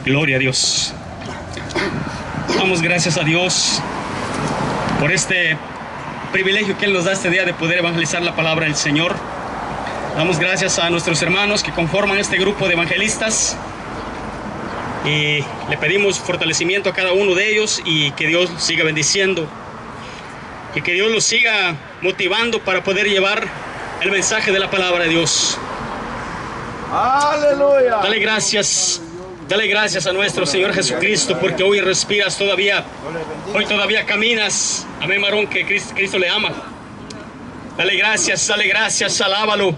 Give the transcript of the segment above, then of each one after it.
Gloria a Dios. Damos gracias a Dios por este privilegio que Él nos da este día de poder evangelizar la palabra del Señor. Damos gracias a nuestros hermanos que conforman este grupo de evangelistas y le pedimos fortalecimiento a cada uno de ellos y que Dios los siga bendiciendo y que Dios los siga motivando para poder llevar el mensaje de la palabra de Dios. ¡Aleluya! Dale gracias a nuestro Señor Jesucristo, porque hoy respiras todavía, hoy todavía caminas. Amén, varón, que Cristo le ama. Dale gracias, alábalo,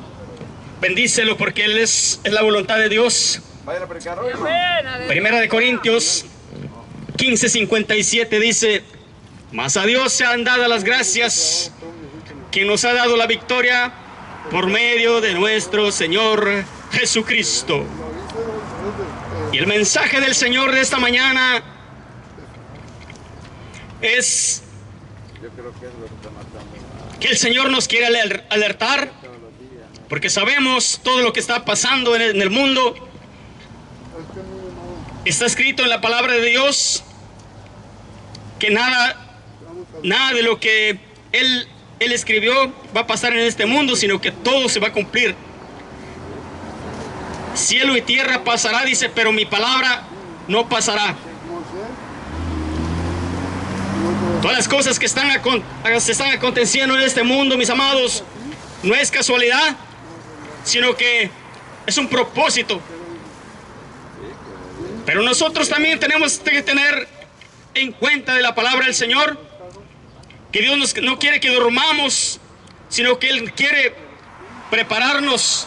bendícelo, porque Él es la voluntad de Dios. Primera de Corintios 15:57 dice: mas a Dios sean dadas las gracias, quien nos ha dado la victoria por medio de nuestro Señor Jesucristo. Y el mensaje del Señor de esta mañana es que el Señor nos quiere alertar, porque sabemos todo lo que está pasando en el mundo. Está escrito en la palabra de Dios que nada de lo que Él escribió va a pasar en este mundo, sino que todo se va a cumplir. Cielo y tierra pasará, dice, pero mi palabra no pasará. Todas las cosas que se están aconteciendo en este mundo, mis amados, no es casualidad, sino que es un propósito. Pero nosotros también tenemos que tener en cuenta de la palabra del Señor, que Dios no quiere que durmamos, sino que Él quiere prepararnos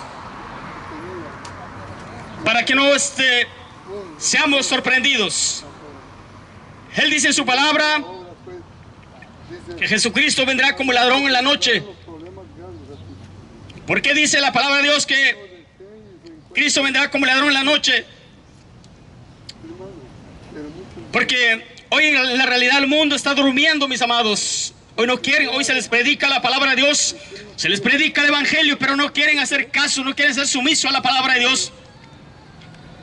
para que no seamos sorprendidos. Él dice en su palabra que Jesucristo vendrá como ladrón en la noche. ¿Por qué dice la palabra de Dios que Cristo vendrá como ladrón en la noche? Porque hoy en la realidad el mundo está durmiendo, mis amados. Hoy no quieren, hoy se les predica la palabra de Dios, se les predica el evangelio, pero no quieren hacer caso, no quieren ser sumisos a la palabra de Dios.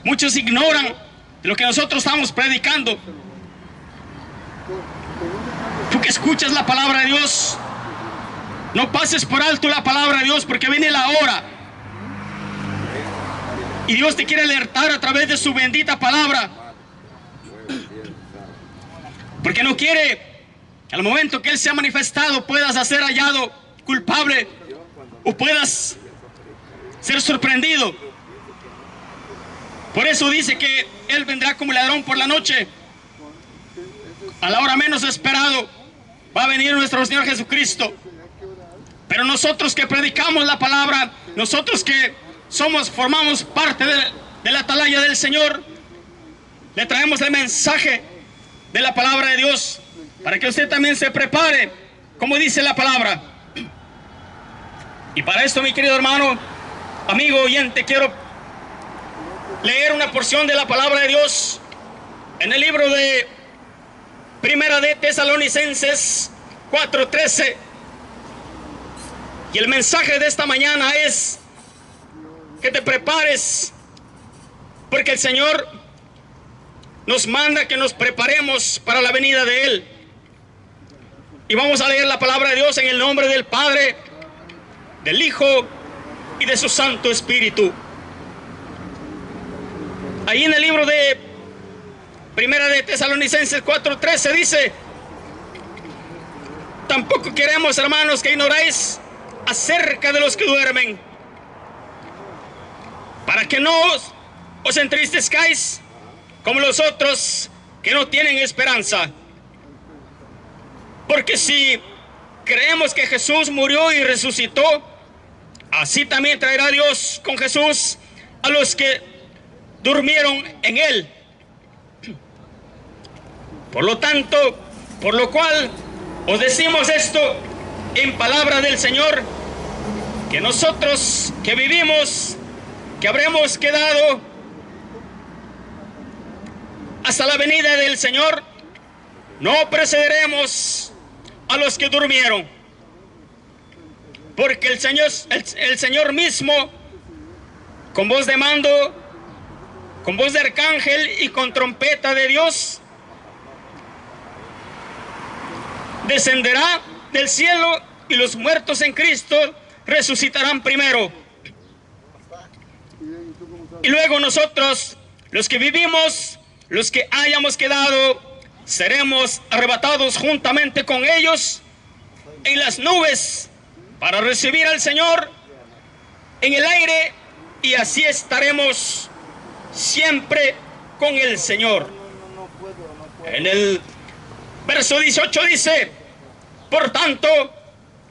Muchos ignoran de lo que nosotros estamos predicando. Tú que escuchas la palabra de Dios, no pases por alto la palabra de Dios, porque viene la hora. Y Dios te quiere alertar a través de su bendita palabra. Porque no quiere que al momento que Él se ha manifestado puedas ser hallado culpable o puedas ser sorprendido. Por eso dice que Él vendrá como ladrón por la noche. A la hora menos esperado va a venir nuestro Señor Jesucristo. Pero nosotros que predicamos la palabra, nosotros que formamos parte de la atalaya del Señor, le traemos el mensaje de la palabra de Dios, para que usted también se prepare, como dice la palabra. Y para esto, mi querido hermano, amigo oyente, quiero leer una porción de la palabra de Dios en el libro de Primera de Tesalonicenses 4:13. Y el mensaje de esta mañana es que te prepares, porque el Señor nos manda que nos preparemos para la venida de Él. Y vamos a leer la palabra de Dios en el nombre del Padre, del Hijo y de su Santo Espíritu. Ahí en el libro de Primera de Tesalonicenses 4:13 dice: tampoco queremos, hermanos, que ignoráis acerca de los que duermen, para que no os entristezcáis como los otros que no tienen esperanza. Porque si creemos que Jesús murió y resucitó, así también traerá Dios con Jesús a los que durmieron en Él. Por lo tanto, por lo cual os decimos esto en palabra del Señor, que nosotros que vivimos, que habremos quedado hasta la venida del Señor, no precederemos a los que durmieron, porque el Señor mismo con voz de mando, con voz de arcángel y con trompeta de Dios, descenderá del cielo y los muertos en Cristo resucitarán primero. Y luego nosotros, los que vivimos, los que hayamos quedado, seremos arrebatados juntamente con ellos en las nubes para recibir al Señor en el aire, y así estaremos siempre con el Señor. En el verso 18 dice: por tanto,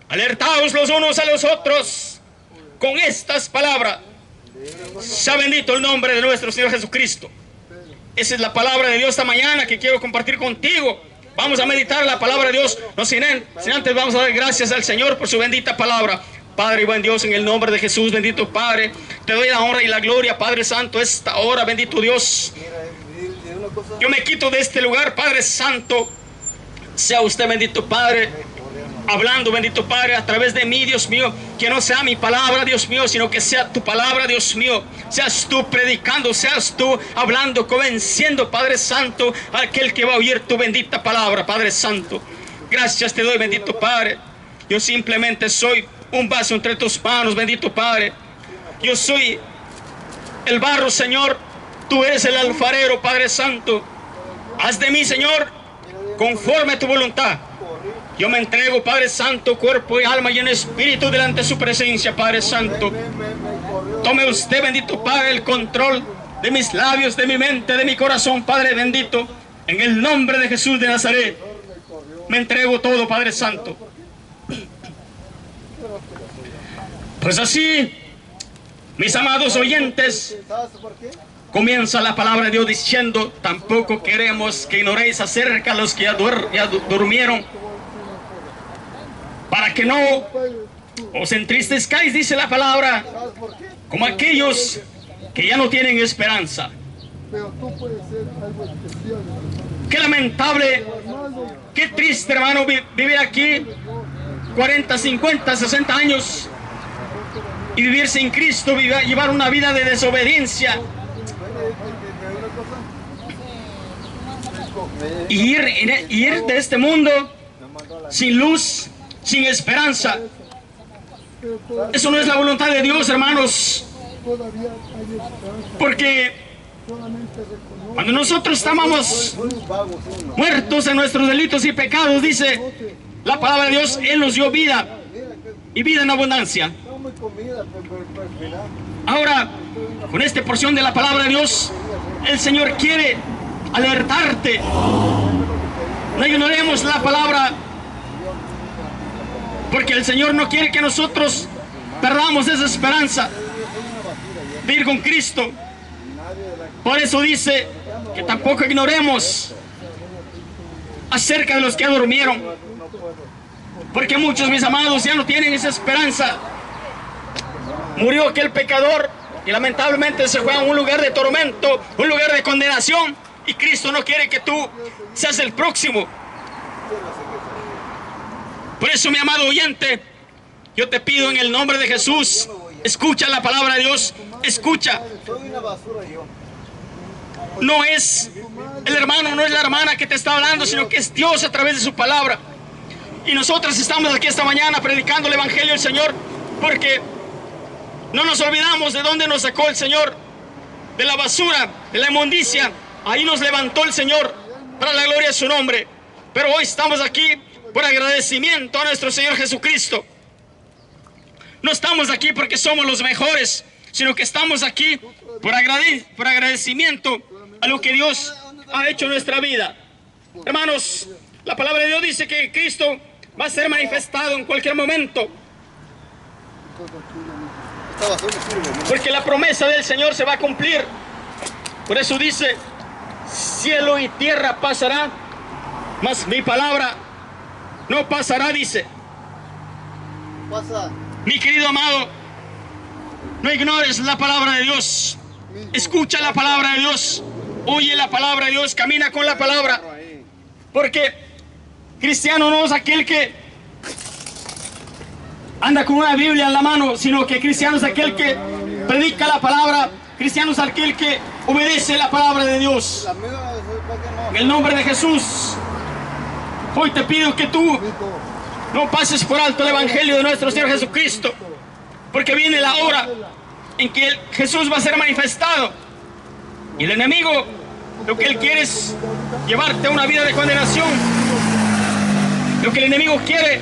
alertaos los unos a los otros con estas palabras. Sea bendito el nombre de nuestro Señor Jesucristo. Esa es la palabra de Dios esta mañana que quiero compartir contigo. Vamos a meditar la palabra de Dios. No sin antes vamos a dar gracias al Señor por su bendita palabra. Padre y buen Dios, en el nombre de Jesús, bendito Padre, te doy la honra y la gloria, Padre Santo, esta hora, bendito Dios. Yo me quito de este lugar, Padre Santo. Sea usted, bendito Padre, hablando, bendito Padre, a través de mí, Dios mío. Que no sea mi palabra, Dios mío, sino que sea tu palabra, Dios mío. Seas tú predicando, seas tú hablando, convenciendo, Padre Santo, a aquel que va a oír tu bendita palabra, Padre Santo. Gracias te doy, bendito Padre. Yo simplemente soy un vaso entre tus manos, bendito Padre. Yo soy el barro, Señor. Tú eres el alfarero, Padre Santo. Haz de mí, Señor, conforme a tu voluntad. Yo me entrego, Padre Santo, cuerpo y alma y en espíritu delante de su presencia, Padre Santo. Tome usted, bendito Padre, el control de mis labios, de mi mente, de mi corazón, Padre bendito. En el nombre de Jesús de Nazaret, me entrego todo, Padre Santo. Pues así, mis amados oyentes, comienza la palabra de Dios diciendo: tampoco queremos que ignoréis acerca de los que ya durmieron, para que no os entristezcáis, dice la palabra, como aquellos que ya no tienen esperanza. Qué lamentable, qué triste, hermano, vivir aquí 40, 50, 60 años y vivir sin Cristo, llevar una vida de desobediencia y ir de este mundo sin luz, sin esperanza. Eso no es la voluntad de Dios, hermanos, porque cuando nosotros estábamos muertos en nuestros delitos y pecados, dice la palabra de Dios, Él nos dio vida y vida en abundancia. Ahora, con esta porción de la palabra de Dios, el Señor quiere alertarte. No ignoremos la palabra, porque el Señor no quiere que nosotros perdamos esa esperanza de ir con Cristo. Por eso dice que tampoco ignoremos acerca de los que durmieron, porque muchos, mis amados, ya no tienen esa esperanza. Murió aquel pecador y lamentablemente se fue a un lugar de tormento, un lugar de condenación, y Cristo no quiere que tú seas el próximo. Por eso, mi amado oyente, yo te pido en el nombre de Jesús, escucha la palabra de Dios, escucha. No es el hermano, no es la hermana que te está hablando, sino que es Dios a través de su palabra. Y nosotros estamos aquí esta mañana predicando el Evangelio del Señor, porque no nos olvidamos de dónde nos sacó el Señor, de la basura, de la inmundicia. Ahí nos levantó el Señor para la gloria de su nombre. Pero hoy estamos aquí por agradecimiento a nuestro Señor Jesucristo. No estamos aquí porque somos los mejores, sino que estamos aquí por agradecimiento a lo que Dios ha hecho en nuestra vida. Hermanos, la palabra de Dios dice que Cristo va a ser manifestado en cualquier momento, porque la promesa del Señor se va a cumplir. Por eso dice: cielo y tierra pasará, mas mi palabra no pasará, dice. Mi querido amado, no ignores la palabra de Dios. Escucha la palabra de Dios, oye la palabra de Dios, camina con la palabra, porque cristiano no es aquel que anda con una Biblia en la mano, sino que cristiano es aquel que Predica la palabra. Cristiano es aquel que obedece la palabra de Dios. En el nombre de Jesús, hoy te pido que tú no pases por alto el evangelio de nuestro Señor Jesucristo, porque viene la hora en que Jesús va a ser manifestado. Y el enemigo, lo que él quiere es llevarte a una vida de condenación. Lo que el enemigo quiere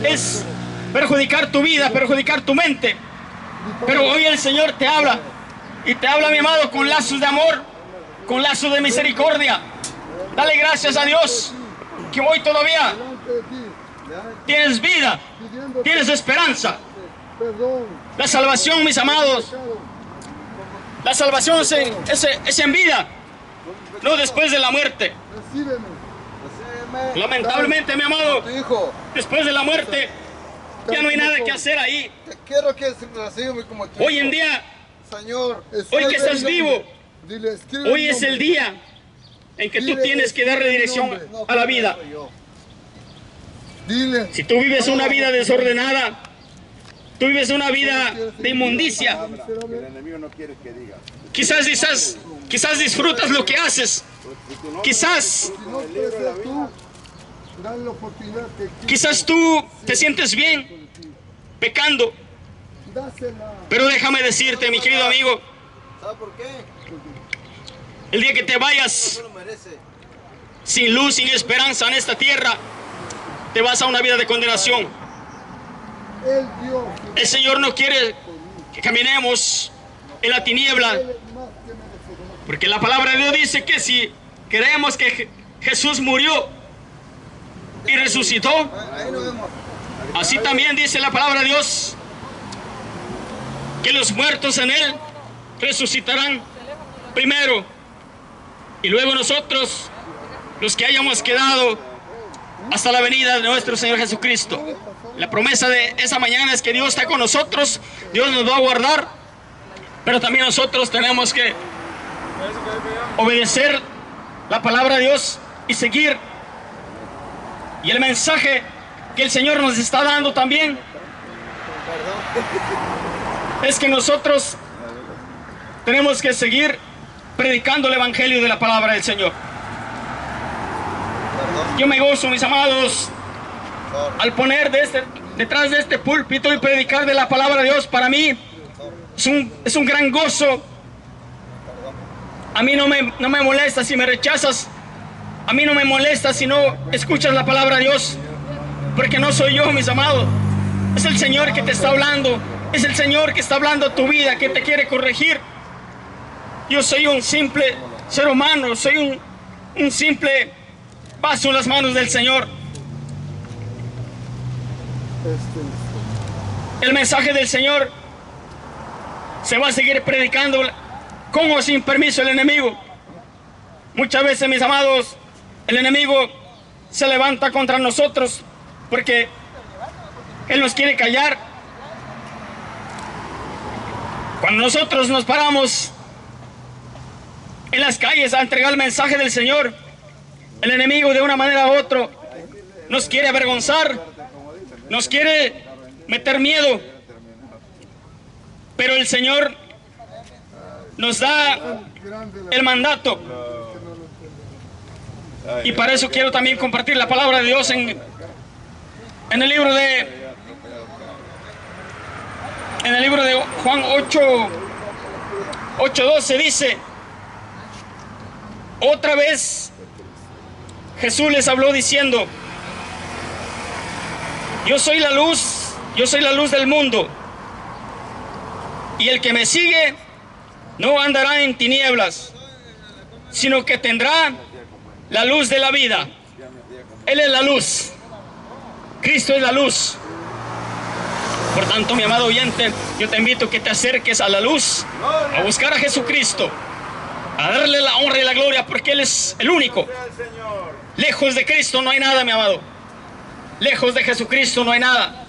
es perjudicar tu vida, perjudicar tu mente. Pero hoy el Señor te habla, y te habla, mi amado, con lazos de amor, con lazos de misericordia. Dale gracias a Dios que hoy todavía tienes vida, tienes esperanza. La salvación, mis amados, la salvación es en vida, no después de la muerte. Lamentablemente, mi amado, después de la muerte ya no hay nada que hacer ahí. Hoy en día, hoy que estás vivo, hoy es el día en que tú tienes que darle dirección a la vida. Si tú vives una vida desordenada, tú vives una vida de inmundicia, quizás disfrutas lo que haces, quizás tú te sientes bien pecando, pero déjame decirte, mi querido amigo, el día que te vayas sin luz, sin esperanza en esta tierra, te vas a una vida de condenación. El Señor no quiere que caminemos en la tiniebla, porque la palabra de Dios dice que si creemos que Jesús murió y resucitó, así también dice la palabra de Dios que los muertos en Él resucitarán primero, y luego nosotros, los que hayamos quedado hasta la venida de nuestro Señor Jesucristo. La promesa de esa mañana es que Dios está con nosotros, Dios nos va a guardar, pero también nosotros tenemos que obedecer la palabra de Dios y seguir. Y el mensaje que el Señor nos está dando también es que nosotros tenemos que seguir predicando el evangelio de la palabra del Señor. Yo me gozo, mis amados, al poner detrás de este púlpito y predicar de la palabra de Dios. Para mí es un gran gozo. A mí no me molesta si me rechazas, a mí no me molesta si no escuchas la palabra de Dios, porque no soy yo, mis amados, es el Señor que te está hablando, es el Señor que está hablando a tu vida, que te quiere corregir. Yo soy un simple ser humano, soy un simple vaso en las manos del Señor. El mensaje del Señor se va a seguir predicando con o sin permiso del enemigo. Muchas veces, mis amados, el enemigo se levanta contra nosotros porque él nos quiere callar. Cuando nosotros nos paramos en las calles a entregar el mensaje del Señor, el enemigo de una manera u otra nos quiere avergonzar, nos quiere meter miedo, pero el Señor nos da el mandato, y para eso quiero también compartir la palabra de Dios en el libro de Juan 8:12 dice: otra vez Jesús les habló diciendo: yo soy la luz del mundo, y el que me sigue no andará en tinieblas, sino que tendrá la luz de la vida. Él es la luz, Cristo es la luz. Por tanto, mi amado oyente, yo te invito a que te acerques a la luz, a buscar a Jesucristo, a darle la honra y la gloria, porque Él es el único. Lejos de Cristo no hay nada, mi amado. Lejos de Jesucristo no hay nada.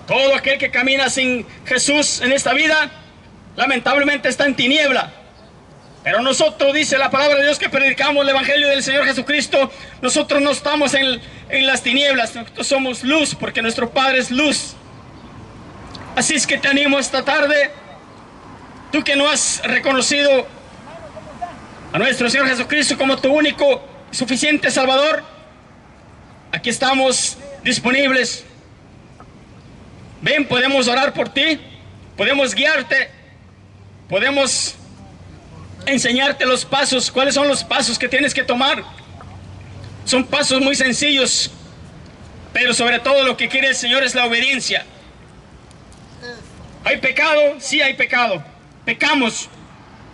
Todo aquel que camina sin Jesús en esta vida, lamentablemente está en tiniebla. Pero nosotros, dice la palabra de Dios, que predicamos el evangelio del Señor Jesucristo, nosotros no estamos en las tinieblas, nosotros somos luz, porque nuestro Padre es luz. Así es que te animo esta tarde Tú que no has reconocido a nuestro Señor Jesucristo como tu único suficiente Salvador, aquí estamos disponibles. Ven, podemos orar por ti, podemos guiarte, podemos enseñarte los pasos. ¿Cuáles son los pasos que tienes que tomar? Son pasos muy sencillos, pero sobre todo lo que quiere el Señor es la obediencia. ¿Hay pecado? Sí hay pecado. Pecamos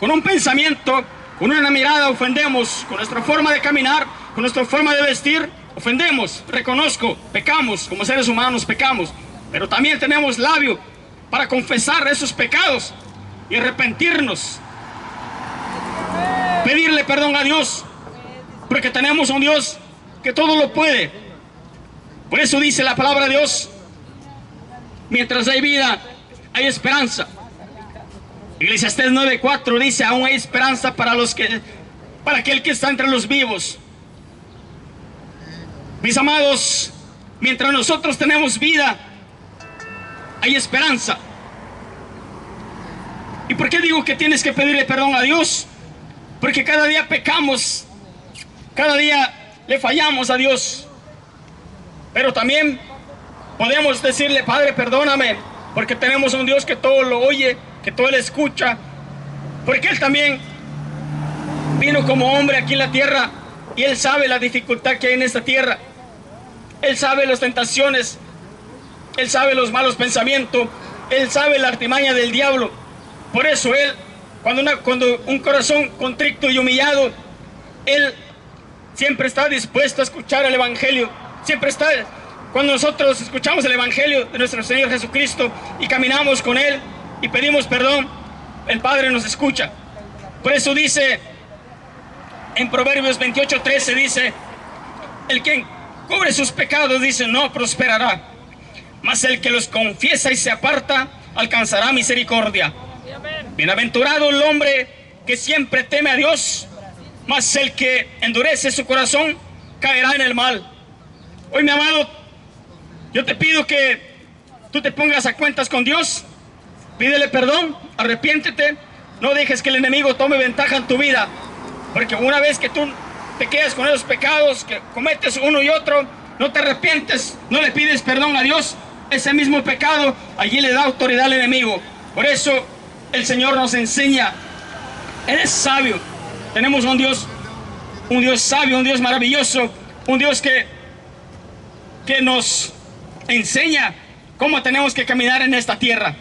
con un pensamiento, con una mirada ofendemos, con nuestra forma de caminar, con nuestra forma de vestir, ofendemos. Reconozco, pecamos, como seres humanos pecamos, pero también tenemos labio para confesar esos pecados y arrepentirnos, pedirle perdón a Dios, porque tenemos un Dios que todo lo puede. Por eso dice la palabra de Dios: mientras hay vida, hay esperanza. Eclesiastés 9:4 dice: aún hay esperanza para aquel que está entre los vivos. Mis amados, mientras nosotros tenemos vida, hay esperanza. ¿Y por qué digo que tienes que pedirle perdón a Dios? Porque cada día pecamos, cada día le fallamos a Dios. Pero también podemos decirle: Padre, perdóname, porque tenemos un Dios que todo lo oye, que todo le escucha, porque Él también vino como hombre aquí en la tierra y Él sabe la dificultad que hay en esta tierra. Él sabe las tentaciones, Él sabe los malos pensamientos, Él sabe la artimaña del diablo. Por eso Él, cuando un corazón contrito y humillado, Él siempre está dispuesto a escuchar el Evangelio. Siempre está. Cuando nosotros escuchamos el Evangelio de nuestro Señor Jesucristo y caminamos con Él y pedimos perdón, el Padre nos escucha. Por eso dice en Proverbios 28:13, dice: el que cubre sus pecados, dice, no prosperará, mas el que los confiesa y se aparta alcanzará misericordia. Bienaventurado el hombre que siempre teme a Dios, mas el que endurece su corazón caerá en el mal. Hoy, mi amado, yo te pido que tú te pongas a cuentas con Dios. Pídele perdón, arrepiéntete, no dejes que el enemigo tome ventaja en tu vida, porque una vez que tú te quedas con esos pecados que cometes uno y otro, no te arrepientes, no le pides perdón a Dios, ese mismo pecado allí le da autoridad al enemigo. Por eso el Señor nos enseña: Él es sabio. Tenemos un Dios sabio, un Dios maravilloso, un Dios que nos enseña cómo tenemos que caminar en esta tierra,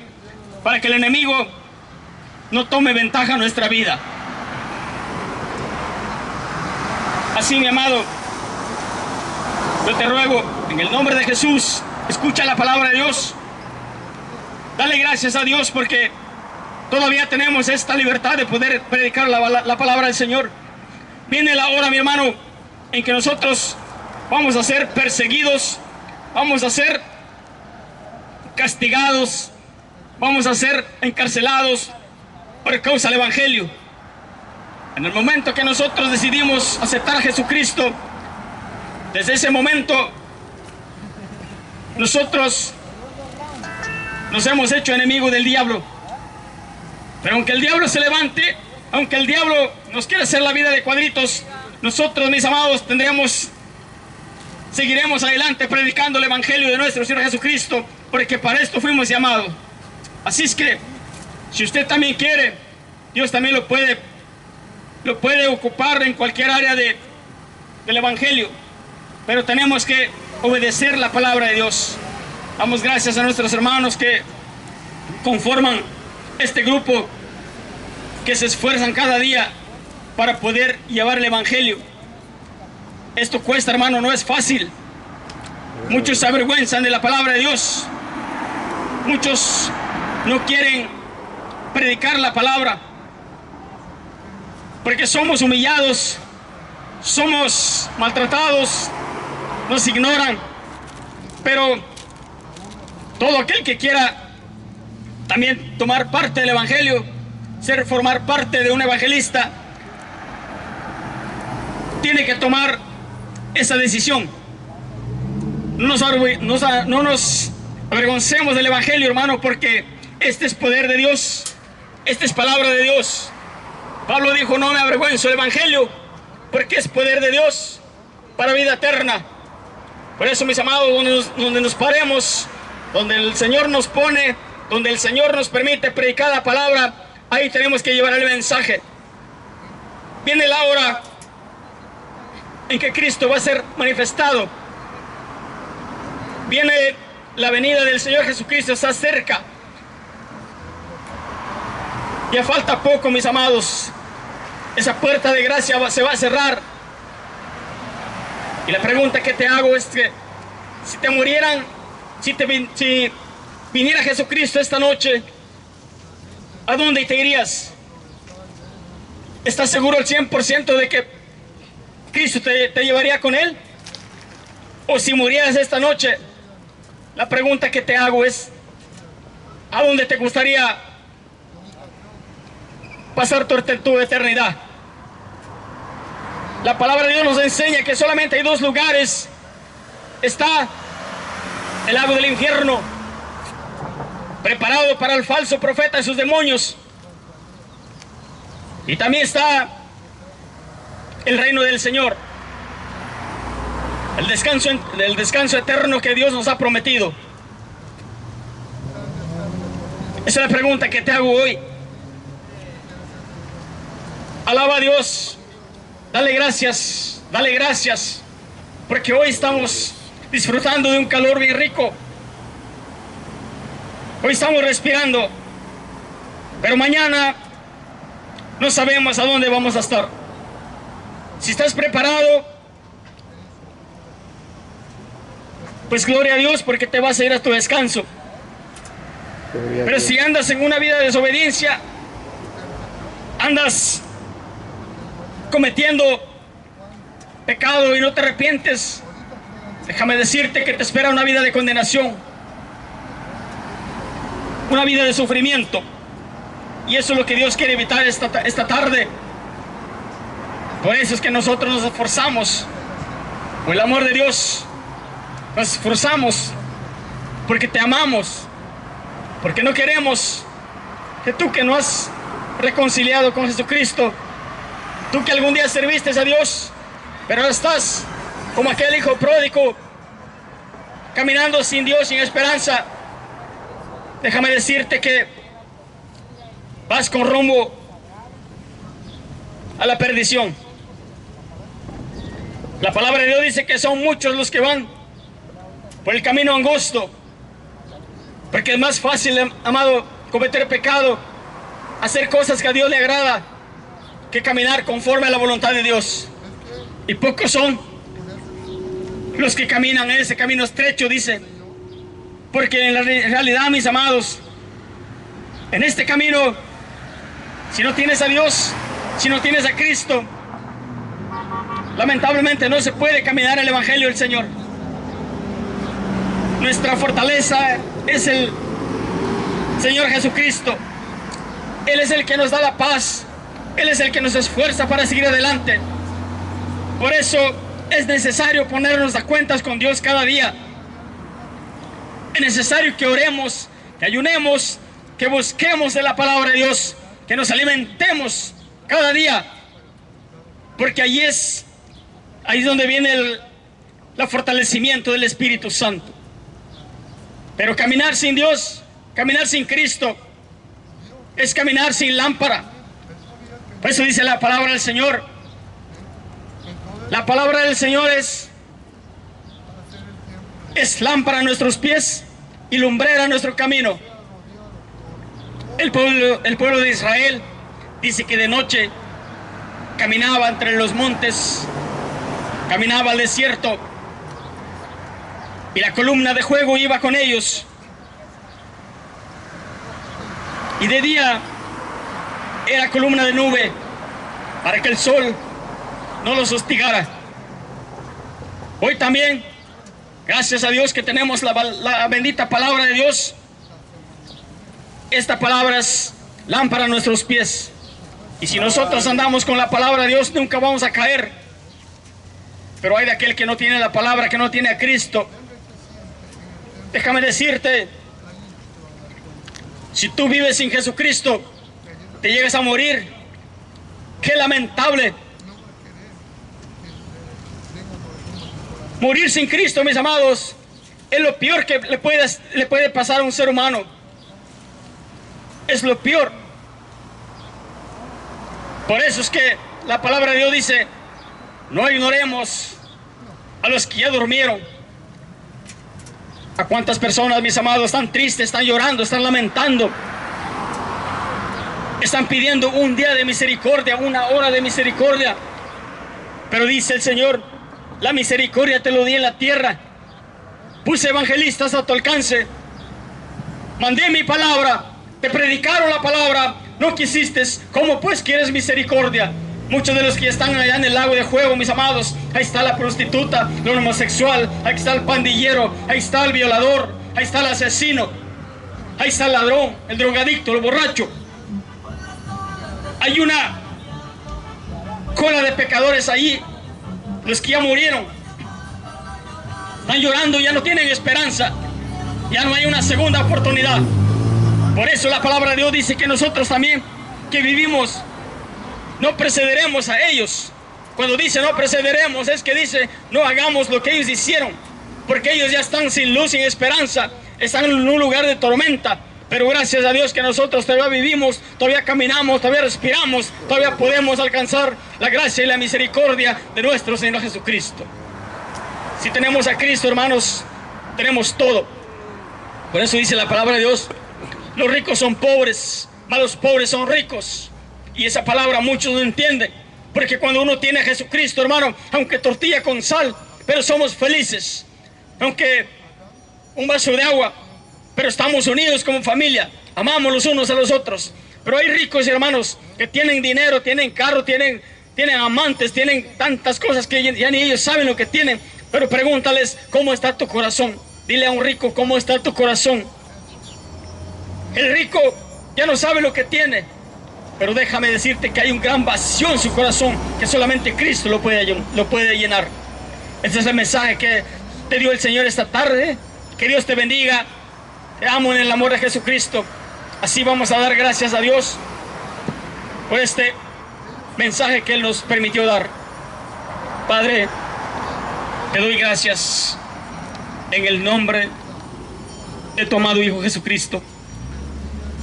para que el enemigo no tome ventaja en nuestra vida. Así, mi amado, yo te ruego, en el nombre de Jesús, escucha la palabra de Dios. Dale gracias a Dios porque todavía tenemos esta libertad de poder predicar la palabra del Señor. Viene la hora, mi hermano, en que nosotros vamos a ser perseguidos, vamos a ser castigados, vamos a ser encarcelados por causa del Evangelio. En el momento que nosotros decidimos aceptar a Jesucristo, desde ese momento nosotros nos hemos hecho enemigos del diablo. Pero aunque el diablo se levante, aunque el diablo nos quiera hacer la vida de cuadritos, nosotros, mis amados, seguiremos adelante predicando el Evangelio de nuestro Señor Jesucristo, porque para esto fuimos llamados. Así es que, si usted también quiere, Dios también lo puede ocupar en cualquier área del Evangelio, pero tenemos que obedecer la palabra de Dios. Damos gracias a nuestros hermanos que conforman este grupo, que se esfuerzan cada día para poder llevar el Evangelio. Esto cuesta, hermano, no es fácil. Muchos se avergüenzan de la palabra de Dios, muchos no quieren predicar la palabra porque somos humillados, somos maltratados, nos ignoran. Pero todo aquel que quiera también tomar parte del Evangelio, formar parte de un evangelista, tiene que tomar esa decisión. No nos avergoncemos del Evangelio, hermano, porque este es poder de Dios. Esta es palabra de Dios. Pablo dijo, no me avergüenzo del evangelio, porque es poder de Dios para vida eterna. Por eso, mis amados, donde nos paremos, donde el Señor nos pone, donde el Señor nos permite predicar la palabra, ahí tenemos que llevar el mensaje. Viene la hora en que Cristo va a ser manifestado. Viene la venida del Señor Jesucristo, está cerca. Ya falta poco, mis amados. Esa puerta de gracia se va a cerrar. Y la pregunta que te hago es que si te murieran, si viniera Jesucristo esta noche, ¿a dónde te irías? ¿Estás seguro al 100% de que Cristo te llevaría con Él? O si murieras esta noche, la pregunta que te hago es, ¿a dónde te gustaría pasar tu eternidad? La palabra de Dios nos enseña que solamente hay dos lugares. Está el lago del infierno, preparado para el falso profeta y sus demonios. Y también está el reino del Señor, el descanso eterno que Dios nos ha prometido. Esa es la pregunta que te hago hoy. Alaba a Dios, dale gracias, porque hoy estamos disfrutando de un calor bien rico. Hoy estamos respirando, pero mañana no sabemos a dónde vamos a estar. Si estás preparado, pues gloria a Dios, porque te vas a ir a tu descanso. Pero si andas en una vida de desobediencia, andas cometiendo pecado y no te arrepientes, déjame decirte que te espera una vida de condenación, una vida de sufrimiento. Y eso es lo que Dios quiere evitar esta tarde. Por eso es que nosotros nos esforzamos, por el amor de Dios, nos esforzamos, porque te amamos, porque no queremos que tú, que no has reconciliado con Jesucristo, tú que algún día serviste a Dios, pero ahora estás como aquel hijo pródigo, caminando sin Dios, sin esperanza, déjame decirte que vas con rumbo a la perdición. La palabra de Dios dice que son muchos los que van por el camino angosto, porque es más fácil, amado, cometer pecado, hacer cosas que a Dios le agrada, que caminar conforme a la voluntad de Dios. Y pocos son los que caminan en ese camino estrecho, dice, porque en la realidad, mis amados, en este camino, si no tienes a Dios, si no tienes a Cristo, lamentablemente no se puede caminar el evangelio del Señor. Nuestra fortaleza es el Señor Jesucristo. Él es el que nos da la paz, Él es el que nos esfuerza para seguir adelante. Por eso es necesario ponernos a cuentas con Dios cada día. Es necesario que oremos, que ayunemos, que busquemos de la palabra de Dios, que nos alimentemos cada día, porque ahí es donde viene el fortalecimiento del Espíritu Santo. Pero caminar sin Dios, caminar sin Cristo, es caminar sin lámpara. Por eso dice la palabra del Señor. La palabra del Señor es lámpara a nuestros pies y lumbrera a nuestro camino. El pueblo de Israel dice que de noche caminaba entre los montes, caminaba al desierto, y la columna de fuego iba con ellos. Y de día era columna de nube para que el sol no los hostigara. Hoy también, gracias a Dios que tenemos la bendita palabra de Dios. Esta palabra es lámpara a nuestros pies. Y si nosotros andamos con la palabra de Dios, nunca vamos a caer. Pero hay de aquel que no tiene la palabra, que no tiene a Cristo. Déjame decirte, si tú vives sin Jesucristo, te llegues a morir. Qué lamentable. Morir sin Cristo, mis amados, es lo peor que le puede pasar a un ser humano. Es lo peor. Por eso es que la palabra de Dios dice: no ignoremos a los que ya durmieron. ¿A cuántas personas, mis amados, están tristes, están llorando, están lamentando? Están pidiendo un día de misericordia, una hora de misericordia. Pero dice el Señor: la misericordia te lo di en la tierra. Puse evangelistas a tu alcance. Mandé mi palabra. Te predicaron la palabra. No quisiste. ¿Cómo pues quieres misericordia? Muchos de los que están allá en el lago de fuego, mis amados, ahí está la prostituta, el homosexual, ahí está el pandillero, ahí está el violador, ahí está el asesino, ahí está el ladrón, el drogadicto, el borracho. Hay una cola de pecadores ahí, los que ya murieron. Están llorando, ya no tienen esperanza, ya no hay una segunda oportunidad. Por eso la palabra de Dios dice que nosotros también, que vivimos, no precederemos a ellos. Cuando dice no precederemos, es que dice no hagamos lo que ellos hicieron, porque ellos ya están sin luz, sin esperanza, están en un lugar de tormenta. Pero gracias a Dios que nosotros todavía vivimos, todavía caminamos, todavía respiramos, todavía podemos alcanzar la gracia y la misericordia de nuestro Señor Jesucristo. Si tenemos a Cristo, hermanos, tenemos todo. Por eso dice la palabra de Dios: los ricos son pobres, mas los pobres son ricos. Y esa palabra muchos no entienden, porque cuando uno tiene a Jesucristo, hermano, aunque tortilla con sal, pero somos felices. Aunque un vaso de agua, pero estamos unidos como familia, amamos los unos a los otros. Pero hay ricos, hermanos, que tienen dinero, tienen carro, tienen amantes, tienen tantas cosas que ya ni ellos saben lo que tienen. Pero pregúntales: ¿cómo está tu corazón? Dile a un rico: ¿cómo está tu corazón? El rico ya no sabe lo que tiene, pero déjame decirte que hay un gran vacío en su corazón que solamente Cristo lo puede llenar. Este es el mensaje que te dio el Señor esta tarde. Que Dios te bendiga. Te amo en el amor de Jesucristo. Así vamos a dar gracias a Dios por este mensaje que Él nos permitió dar. Padre, te doy gracias en el nombre de tu amado Hijo Jesucristo.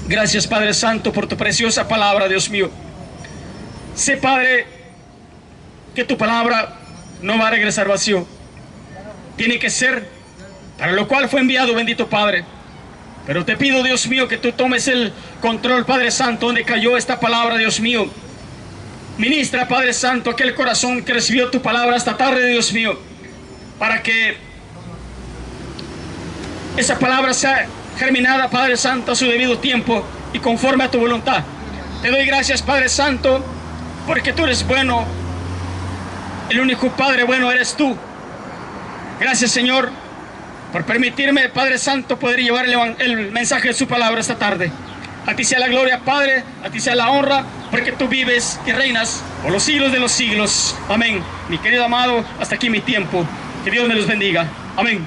Gracias, Padre Santo, por tu preciosa palabra, Dios mío. Sé, Padre, que tu palabra no va a regresar vacío. Tiene que ser para lo cual fue enviado, bendito Padre. Pero te pido, Dios mío, que tú tomes el control, Padre Santo, donde cayó esta palabra, Dios mío. Ministra, Padre Santo, aquel corazón que recibió tu palabra esta tarde, Dios mío, para que esa palabra sea germinada, Padre Santo, a su debido tiempo y conforme a tu voluntad. Te doy gracias, Padre Santo, porque tú eres bueno. El único Padre bueno eres tú. Gracias, Señor, por permitirme, Padre Santo, poder llevar el mensaje de su palabra esta tarde. A ti sea la gloria, Padre, a ti sea la honra, porque tú vives y reinas por los siglos de los siglos. Amén. Mi querido amado, hasta aquí mi tiempo. Que Dios me los bendiga. Amén.